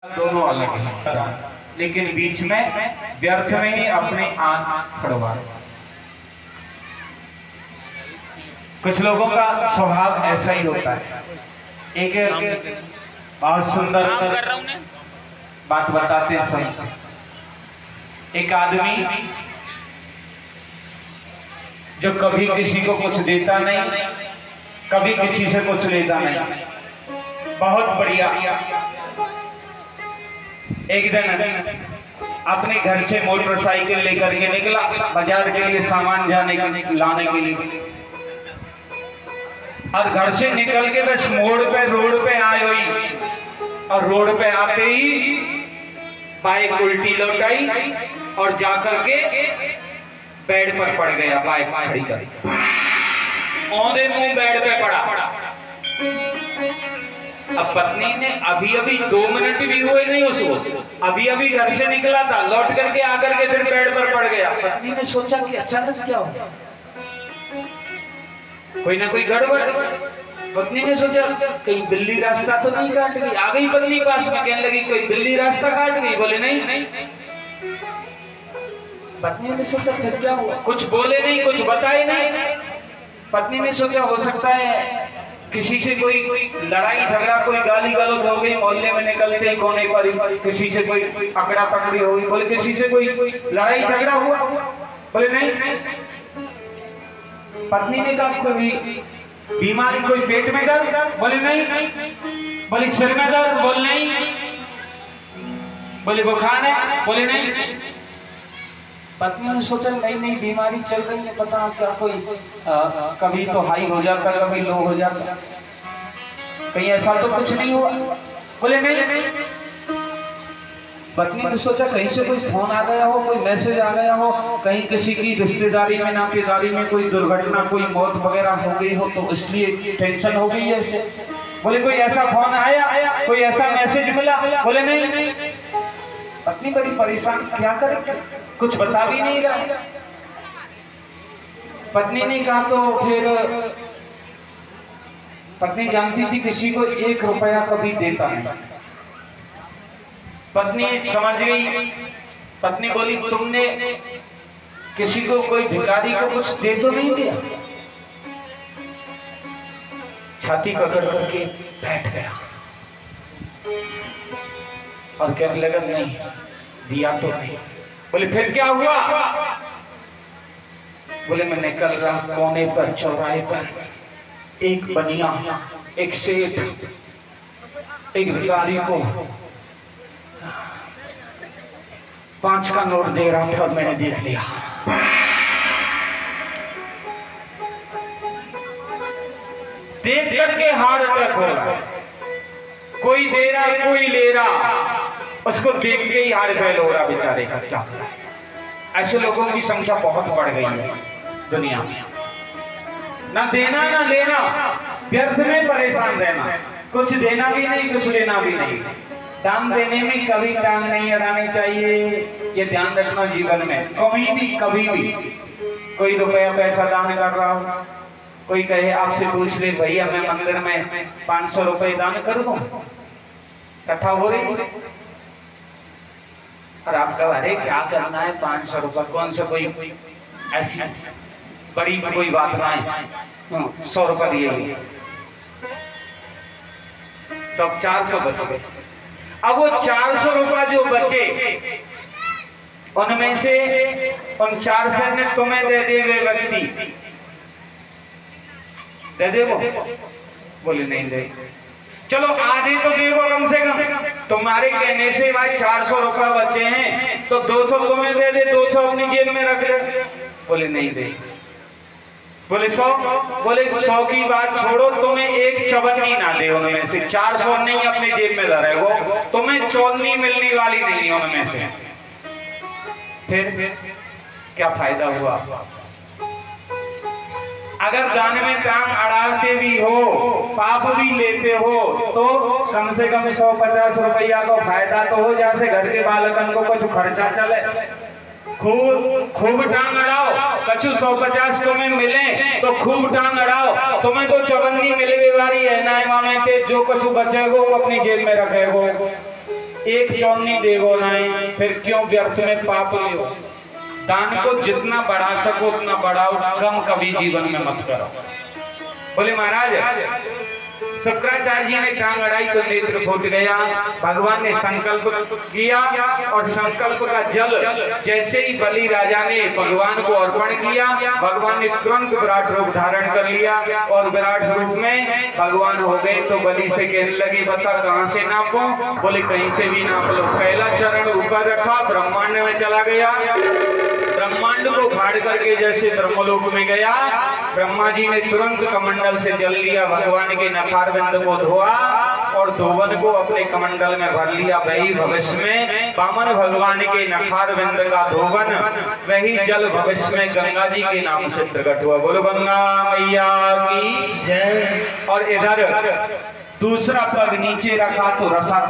दोनों अलग हैं, लेकिन बीच में व्यर्थ में ही अपने आंख खड़वा। कुछ लोगों का स्वभाव ऐसा ही होता है। एक बहुत सुंदर बात बताते हैं संत। एक आदमी जो कभी किसी को कुछ देता नहीं, कभी किसी से कुछ लेता नहीं, बहुत बढ़िया। एक दिन अपने घर से मोटरसाइकिल लेकर के निकला बाजार के लिए, सामान लाने के लिए। और घर से निकल के बस रोड पे आए हुई, और रोड पे आते ही बाइक उल्टी लौटाई और जाकर के बेड पर पड़ गया। बाइक खड़ी कर औंधे मुंह बेड पे पड़ा। अब पत्नी ने अभी 2 मिनट भी हुए नहीं उसको, अभी घर से निकला था, लौट करके आकर के फिर बेड पर पड़ गया। पत्नी ने सोचा कि अचानक क्या हो, कोई ना कोई गड़बड़। पत्नी ने सोचा कहीं बिल्ली रास्ता तो नहीं काट गई। आ गई पत्नी पास में, कहने लगी कोई बिल्ली रास्ता काट गई? बोले नहीं। पत्नी ने सोचा फिर क्या हुआ? कुछ बोले नहीं, कुछ बताए नहीं। पत्नी ने सोचा हो सकता है किसी से कोई लड़ाई झगड़ा, कोई गाली गलौज हो गई, मोहल्ले में निकलते ही कोने पर किसी से कोई अकड़ा पकड़ी हो गई। बोले किसी से कोई लड़ाई झगड़ा हुआ? बोले नहीं। पत्नी ने कहा कोई बीमारी, कोई पेट में दर्द? बोले नहीं। बोले सिर में दर्द? बोले नहीं। बोले बुखार है? बोले नहीं। पत्नी ने सोचा नहीं बीमारी चल रही है, पता क्या कोई कभी तो हाई हो जाता, कभी लो हो जाता, कहीं ऐसा तो कुछ नहीं हुआ? बोले नहीं। पत्नी ने सोचा कहीं से कोई फोन आ गया हो, कोई मैसेज आ गया हो, कहीं किसी की रिश्तेदारी में, नातेदारी में कोई दुर्घटना, कोई मौत वगैरह हो गई हो, तो इसलिए टेंशन हो गई है इसे। बोले कोई ऐसा फोन आया, कोई ऐसा मैसेज मिला? बोले नहीं। पत्नी बड़ी परेशान, क्या करे, कुछ बता भी नहीं रहा। पत्नी ने कहा तो फिर पत्नी जानती थी किसी को 1 रुपया कभी देता नहीं। पत्नी समझ गई। पत्नी बोली तुमने किसी को, कोई भिखारी को कुछ दे तो नहीं दिया? छाती पकड़ करके बैठ गया और कहने लगा नहीं दिया तो नहीं। बोले फिर क्या हुआ? बोले मैं निकल रहा कोने पर, चौराहे पर, एक बनिया, एक सेठ, एक भिखारी को 5 का नोट दे रहा था और मैंने देख लिया। देख करके हार्ट अटैक हो रहा, कोई दे रहा कोई ले रहा, उसको देख के ही हार्ट फेल हो रहा बेचारे का। क्या ऐसे लोगों की संख्या बहुत बढ़ गई है दुनिया में। ना देना ना लेना, व्यर्थ में परेशान रहना, कुछ देना भी नहीं, कुछ लेना भी नहीं। दान देने में कभी टांग नहीं अड़ानी चाहिए, ये ध्यान रखना जीवन में। कभी भी कोई रुपया पैसा दान कर रहा हो, कोई कहे आपसे पूछ ले भैया मैं मंदिर में 500 रुपए दान कर दूं, कथा हो रही, और आप कह अरे क्या करना है 500 रुपए, कौन सा कोई ऐसी बड़ी कोई बात ना है, 100 रुपए दिए तो अब 400 बच गए। अब वो 400 रुपए जो बचे, उनमें से उन 400 ने तुम्हें दे दिए वे व्यक्ति, दे दे वो? बोले नहीं दे। चलो आधे तो देगो कम से कम, तुम्हारे कहने से भाई 400 रुपए बचे हैं तो 200 तुम्हें दे दे, 200 अपनी जेब में रख ले। बोले नहीं दे। बोले 100? बोले 100 की बात छोड़ो, तुम्हें एक चवन्नी ना दे उनमें से, 400 नहीं अपनी जेब में धरे वो, तुम्हें चौन्नी मिलने वाली नहीं उनमें से। फिर क्या फायदा हुआ? अगर दान में टांग अड़ाते भी हो, पाप भी लेते हो, तो कम से कम 150 रुपया को फायदा तो हो, जैसे घर के बालकन को कुछ खर्चा चले। खूब टांग अड़ाओ, कछु 150 तुम्हें मिले तो खूब टांग अड़ाओ, तुम्हें तो चवन्नी मिले वाली है ना, मामे जो कछु बचे वो अपनी जेब में रखे हो। एक चौनी देवो नाई, फिर क्यों व्यर्थ में पाप लियो। दान को जितना बढ़ा सको उतना बढ़ाओ, कम कभी जीवन में मत करो। बोले महाराज शुक्राचार्य जी ने टांग अड़ाई तो नेत्र फूट गया। भगवान ने संकल्प किया और संकल्प का जल जैसे ही बलि राजा ने भगवान को अर्पण किया, भगवान ने तुरंत विराट रूप धारण कर लिया और विराट रूप में भगवान हो गए। तो बलि से कहने लगे बता कहां से नापो। बोले कहीं से भी नाप लो। पहला चरण ऊपर रखा, ब्रह्मांड में चला गया। ब्रह्मांड को फाड़ करके जैसे ब्रह्मलोक में गया, ब्रह्मा जी ने तुरंत कमंडल से जल लिया, भगवान के नखारविंद को धोआ और धोवन को अपने कमंडल में भर लिया। वही भविष्य में वामन भगवान के नखारविंद का धोवन, वही जल भविष्य में गंगा जी के नाम से प्रकट हुआ। बोलो गंगा मैया की जय। और इधर दूसरा पग नीचे रखा तो रसा